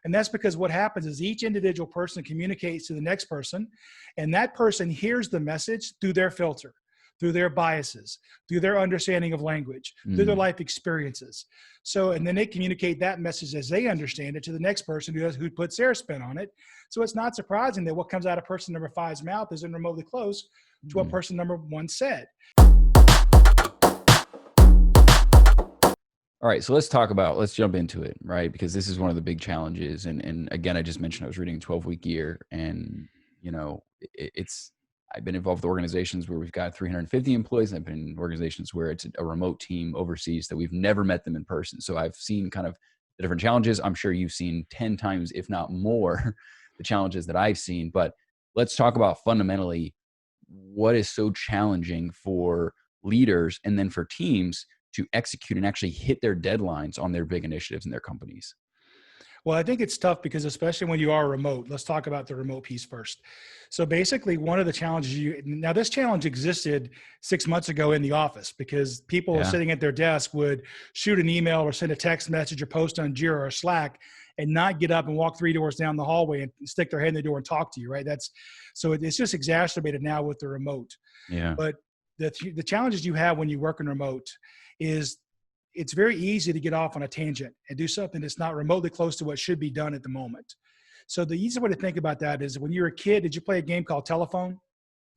And that's because what happens is each individual person communicates to the next person, and that person hears the message through their filter, through their biases, through their understanding of language, through their life experiences. So, and then they communicate that message as they understand it to the next person who puts their spin on it. So it's not surprising that what comes out of person number 5's mouth isn't remotely close to what person number 1 said. All right, so let's jump into it, right? Because this is one of the big challenges. And again, I just mentioned I was reading a 12-week year, and I've been involved with organizations where we've got 350 employees. I've been in organizations where it's a remote team overseas that we've never met them in person. So I've seen kind of the different challenges. I'm sure you've seen 10 times, if not more, the challenges that I've seen. But let's talk about fundamentally what is so challenging for leaders and then for teams to execute and actually hit their deadlines on their big initiatives in their companies. Well, I think it's tough because especially when you are remote, let's talk about the remote piece first. So basically one of the challenges now this challenge existed 6 months ago in the office because people sitting at their desk would shoot an email or send a text message or post on Jira or Slack and not get up and walk 3 doors down the hallway and stick their head in the door and talk to you, right? So it's just exacerbated now with the remote. Yeah. But the challenges you have when you work in remote is it's very easy to get off on a tangent and do something that's not remotely close to what should be done at the moment. So the easy way to think about that is when you were a kid, did you play a game called telephone?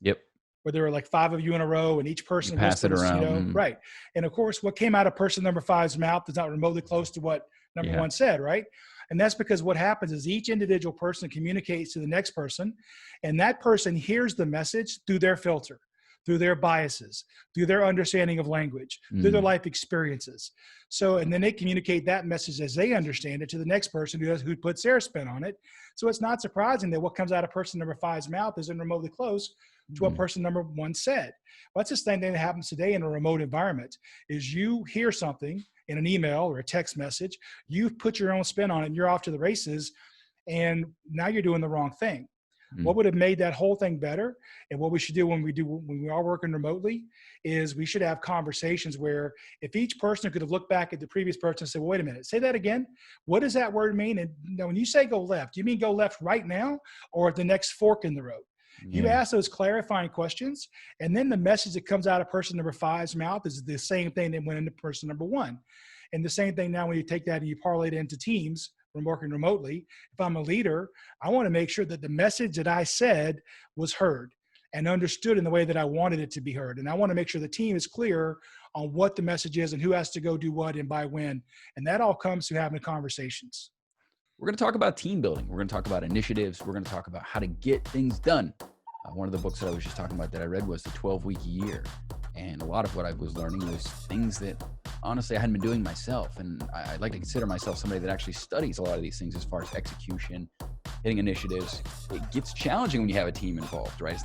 Yep. Where there were like 5 of you in a row and each person pass it around. Right. And of course, what came out of person number 5's mouth is not remotely close to what number 1 said, right? And that's because what happens is each individual person communicates to the next person, and that person hears the message through their filter, through their biases, through their understanding of language, through their life experiences. So, and then they communicate that message as they understand it to the next person who puts their spin on it. So it's not surprising that what comes out of person number 5's mouth isn't remotely close to what person number 1 said. Well, that's the same thing that happens today in a remote environment is you hear something in an email or a text message, you put your own spin on it and you're off to the races, and now you're doing the wrong thing. What would have made that whole thing better, and what we should do when we are working remotely is we should have conversations where if each person could have looked back at the previous person and said, well, wait a minute, say that again. What does that word mean? And when you say go left, do you mean go left right now or at the next fork in the road? You ask those clarifying questions, and then the message that comes out of person number 5's mouth is the same thing that went into person number 1. And the same thing now when you take that and you parlay it into teams from working remotely, if I'm a leader, I want to make sure that the message that I said was heard and understood in the way that I wanted it to be heard. And I want to make sure the team is clear on what the message is and who has to go do what and by when. And that all comes through having conversations. We're going to talk about team building. We're going to talk about initiatives. We're going to talk about how to get things done. One of the books that I was just talking about that I read was The 12-Week Year. And a lot of what I was learning was things that honestly I hadn't been doing myself. And I'd like to consider myself somebody that actually studies a lot of these things as far as execution, hitting initiatives. It gets challenging when you have a team involved, right?